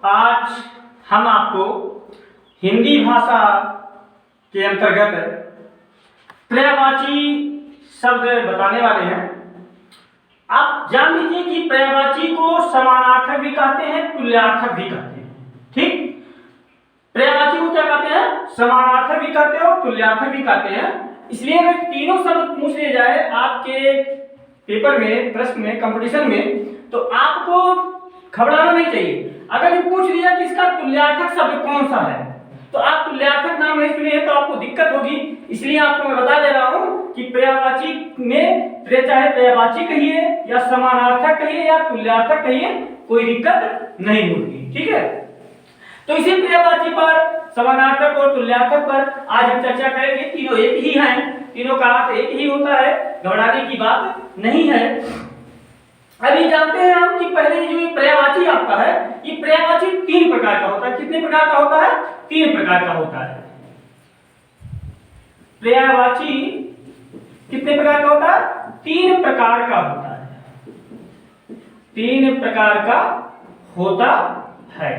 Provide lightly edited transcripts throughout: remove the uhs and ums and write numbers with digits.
आज हम आपको हिंदी भाषा के अंतर्गत पर्यायवाची शब्द बताने वाले हैं। आप जान लीजिए कि पर्यायवाची को समानार्थक भी कहते हैं, तुल्यार्थक भी कहते हैं। ठीक, पर्यायवाची को क्या कहते हैं? समानार्थक भी कहते हैं और तुल्यार्थक भी कहते हैं। इसलिए अगर तीनों शब्द पूछ लिए जाए आपके पेपर में, प्रश्न में, कंपटीशन में, तो आपको घबराना नहीं चाहिए। अगर ये पूछ लिया कि इसका तुल्यार्थक शब्द कौन सा है, तो आप तुल्यार्थक नाम नहीं सुने तो आपको दिक्कत होगी। इसलिए आपको मैं बता दे रहा हूं कि पर्यायवाची में चाहे पर्यायवाची कहिए या समानार्थक कहिए या तुल्यार्थक कहिए, कोई दिक्कत नहीं होगी। ठीक है, तो इसी पर्यायवाची पर, समानार्थक और तुल्यार्थक पर आज हम चर्चा करेंगे। तीनों एक ही हैं, तीनों का अर्थ एक ही होता है, घबराने की बात नहीं है। अभी जानते हैं हम कि पहले जो ये पर्यायवाची आपका है, ये पर्यायवाची तीन प्रकार का होता है। कितने प्रकार का होता है? तीन प्रकार का होता है। पर्यायवाची कितने प्रकार का होता है? तीन प्रकार का होता है। तीन प्रकार का होता है।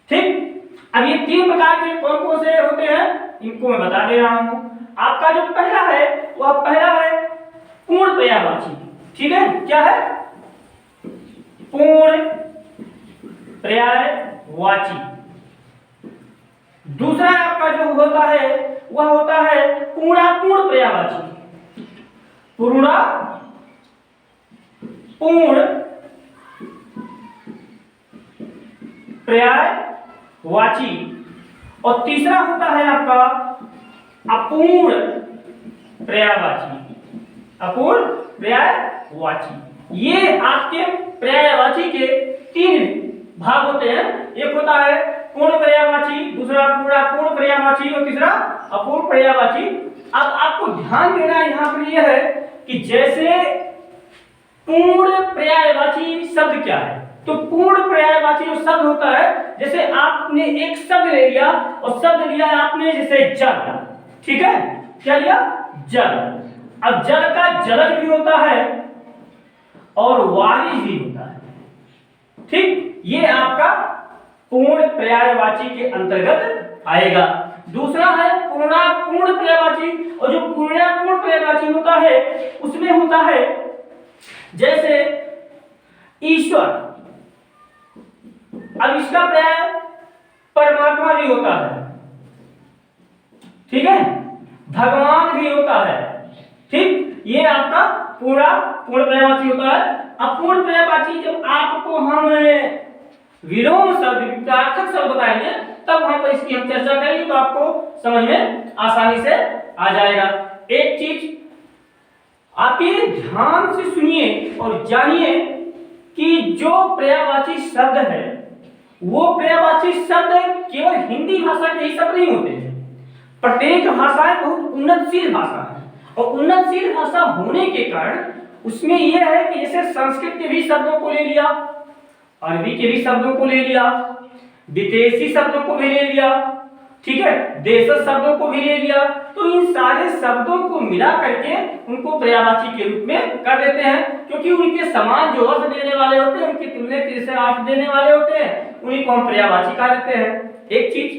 ठीक, अब ये तीन प्रकार के कौन कौन से होते हैं इनको मैं बता दे रहा हूं। आपका जो पहला है वह पहला है पूर्ण पर्यायवाची। ठीक है, क्या है? पूर्ण पर्यायवाची। दूसरा आपका जो होता है वह होता है पूर्णापूर्ण पर्यायवाची। पूर्ण पर्यायवाची। और तीसरा होता है आपका अपूर्ण पर्यायवाची। अपूर्ण पर्यायवाची। ये आपके पर्यायवाची के तीन भाग होते हैं। एक होता है पूर्ण पर्यायवाची, दूसरा पूर्ण पर्यायवाची और तीसरा अपूर्ण पर्यायवाची। अब आपको ध्यान देना यहां पर यह है कि जैसे पूर्ण पर्यायवाची शब्द क्या है, तो पूर्ण पर्यायवाची जो शब्द होता है, जैसे आपने एक शब्द ले लिया और शब्द लिया आपने जैसे जल। ठीक है, क्या लिया? जल। अब जल का जलज भी होता है और वारिज भी होता है। ठीक, ये आपका पूर्ण पर्यायवाची के अंतर्गत आएगा। दूसरा है पूर्णापूर्ण पर्यायवाची। और जो पूर्णापूर्ण पर्यायवाची होता है उसमें होता है जैसे ईश्वर। अब इसका पर्याय परमात्मा भी होता है। ठीक है, भगवान भी होता है। ठीक, ये आपका पूर्ण पर्यायवाची होता है। अपूर्ण पर्यायवाची जब आपको हम विलोम शब्द, विपरीतार्थक शब्द बताएंगे तब वहां पर इसकी हम चर्चा करेंगे, तो आपको समझ में आसानी से आ जाएगा। एक चीज आप ये ध्यान से सुनिए और जानिए कि जो पर्यायवाची शब्द है वो पर्यायवाची शब्द केवल हिंदी भाषा के ही शब्द नहीं होते हैं। प्रत्येक भाषाएं बहुत उन्नतशील भाषा है और उन्नतशील भाषा होने के कारण उसमें यह है कि जैसे संस्कृत के भी शब्दों को ले लिया, अरबी के भी शब्दों को ले लिया, विदेशी शब्दों को भी ले लिया, ठीक है, देशज शब्दों को भी ले लिया, तो इन सारे शब्दों को मिला करके उनको पर्यायवाची के रूप में कर देते हैं, क्योंकि उनके समान जो अर्थ देने वाले होते हैं, उनकी तुलना से अर्थ देने वाले होते हैं, उन्हीं को हम पर्यायवाची कह देते हैं। एक चीज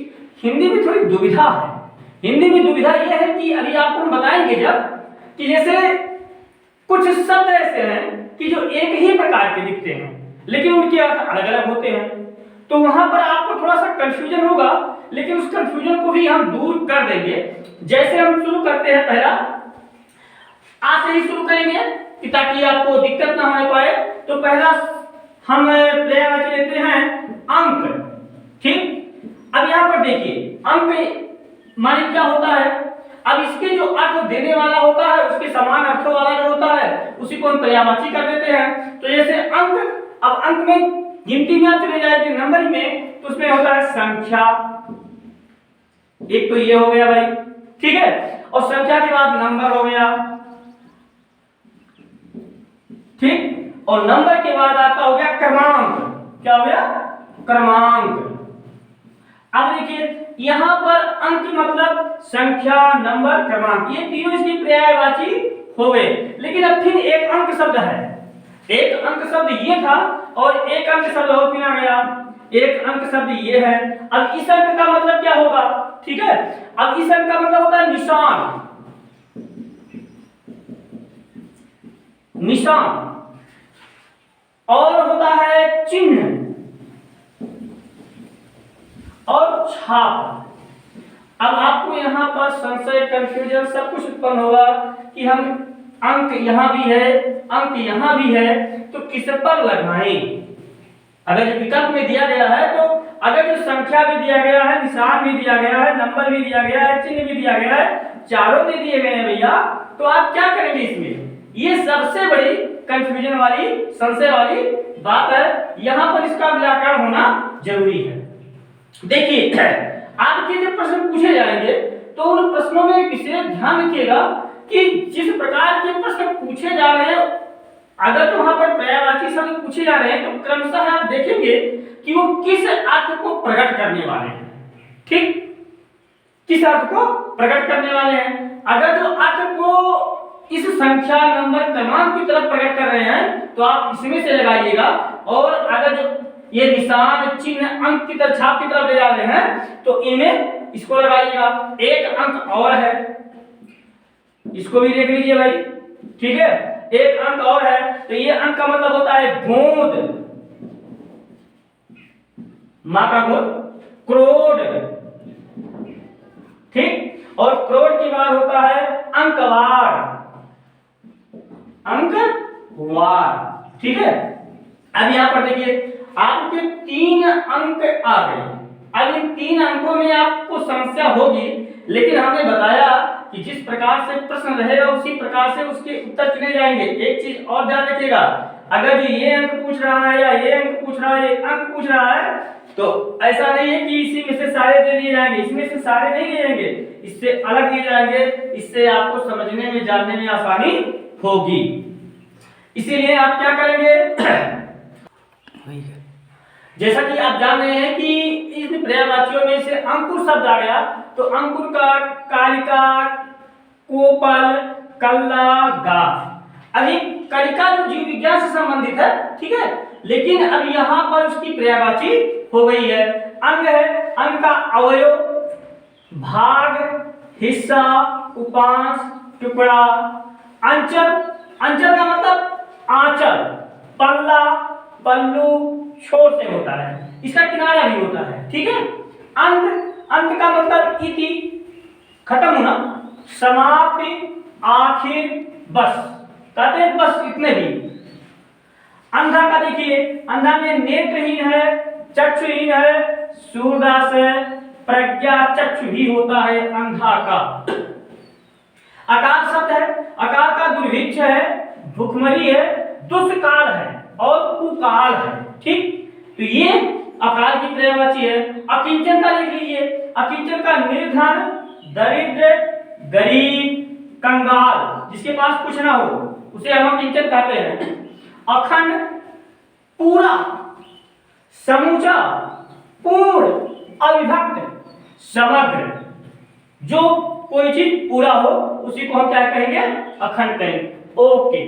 हिंदी में थोड़ी दुविधा है। हिंदी में दुविधा यह है कि अभी आपको हम बताएंगे जब कि जैसे कुछ शब्द ऐसे हैं कि जो एक ही प्रकार के दिखते हैं लेकिन उनके अर्थ अलग अलग होते हैं, तो वहां पर आपको थोड़ा सा कंफ्यूजन होगा, लेकिन उस कंफ्यूजन को भी हम दूर कर देंगे। जैसे हम शुरू करते हैं, पहला आ से ही शुरू करेंगे कि ताकि आपको दिक्कत ना हो पाए। तो पहला हम पर्यायवाची लेते हैं अंक। ठीक, अब यहां पर देखिए अंक माने क्या होता है। अब इसके जो अर्थ देने वाला होता है उसके समान अर्थों वाला जो होता है उसी को हम पर्यायवाची कर देते हैं। तो जैसे अंक, अब अंक में गिनती में आप चले जाएंगे नंबर में, तो उसमें होता है संख्या। एक तो ये हो गया भाई, ठीक है, और संख्या के बाद नंबर हो गया। ठीक, और नंबर के बाद आपका हो गया क्रमांक। क्या हो गया? क्रमांक। अब देखिए यहां पर अंक मतलब संख्या, नंबर, क्रमांक, ये तीनों इसकी पर्यायवाची हो गए। लेकिन अब फिर एक अंक शब्द है। एक अंक शब्द ये था और एक अंक शब्द और फिर आ गया एक अंक शब्द ये है। अब इस अंक का मतलब क्या होगा, ठीक है। अब इस अंक का मतलब होता है निशान, निशान, और होता है चिन्ह और छाप। अब आपको यहाँ पर संशय, कंफ्यूजन सब कुछ उत्पन्न होगा कि हम अंक यहाँ भी है, अंक यहाँ भी है, तो किस पर लगाएं। अगर जो विकल्प में दिया गया है, तो अगर जो संख्या भी दिया गया है, निशान भी दिया गया है, नंबर भी दिया गया है, चिन्ह भी दिया गया है, चारों दे दिए गए हैं भैया, तो आप क्या करेंगे इसमें। ये सबसे बड़ी कंफ्यूजन वाली, संशय वाली बात है। यहाँ पर इसका व्याकरण होना जरूरी है। देखिए, आपके जब प्रश्न पूछे जाएंगे तो उन प्रश्नों में विशेष ध्यान रखिएगा कि जिस प्रकार के प्रश्न पूछे जा रहे हैं, अगर तो वहां पर पर्यायवाची शब्द पूछे जा रहे हैं, तो क्रमशः आप देखेंगे कि वो किस अर्थ को प्रकट करने वाले हैं। ठीक, किस अर्थ को प्रकट करने वाले हैं। अगर जो अर्थ को इस संख्या, नंबर, क्रमांक की तरफ प्रकट कर रहे हैं, तो आप इसमें से लगाइएगा। और अगर जो ये निशान, चिन्ह, अंक की तरफ, छाप की तरफ ले जा रहे हैं, तो इन्हें इसको लगाइएगा। एक अंक और है, इसको भी देख लीजिए भाई, ठीक है। एक अंक और है, तो ये अंक का मतलब होता है गोद, मां का गोद, करोड़, ठीक। और करोड़ की बात होता है अंकवार, अंकवार, ठीक है। अब यहां पर देखिए, आपके 3 अंक आ गए। अब इन 3 अंकों में आपको समस्या होगी, लेकिन हमने बताया कि जिस प्रकार से प्रश्न रहेगा उसी प्रकार से उसके उत्तर चुने जाएंगे। एक चीज और ध्यान रखिएगा, अगर जो ये अंक पूछ रहा है या ये अंक पूछ रहा है, ये अंक पूछ रहा है, तो ऐसा नहीं है कि इसी में से सारे दे दिए जाएंगे, इसमें से सारे नहीं दिए जाएंगे, इससे अलग दिए जाएंगे। इससे आपको समझने में, जानने में आसानी होगी। इसीलिए आप क्या करेंगे, जैसा कि आप जान रहे हैं कि इन पर्यायवाचियों में से अंकुर शब्द आ गया, तो अंकुर का कालिका, कोपल, कल्ला, गाफ। अभी कालिका जो जीव विज्ञान से संबंधित है, ठीक है, लेकिन अब यहाँ पर उसकी पर्यायवाची हो गई है। अंग है, अंग का अवयव, भाग, हिस्सा, उपांश, टुकड़ा। अंचल, अंचल का मतलब आंचल, पल्ला, पल्लू, छोर से होता है, इसका किनारा भी होता है, ठीक है। अंत, अंत का मतलब इति, खत्म होना, समाप्ति, आखिर, बस, कहते हैं बस इतने ही। अंधा का देखिए, अंधा में नेत्रहीन है, चक्षुहीन है, सूरदास है, प्रज्ञा चक्षु भी होता है अंधा का। अकाल शब्द है, अकाल का दुर्भिक्ष है, भुखमरी है, दुष्काल है और कुकाल है, ठीक। तो ये अकाल की पर्यायवाची है। अकिंचन का लिख लीजिए, अकिंचन का निर्धन, दरिद्र, गरीब, कंगाल, जिसके पास कुछ ना हो उसे हम अकिंचन कहते हैं। अखंड, पूरा, समूचा, पूर्ण, अविभक्त, समग्र। जो कोई चीज पूरा हो उसी को हम क्या कहेंगे, अखंड कहेंगे। ओके।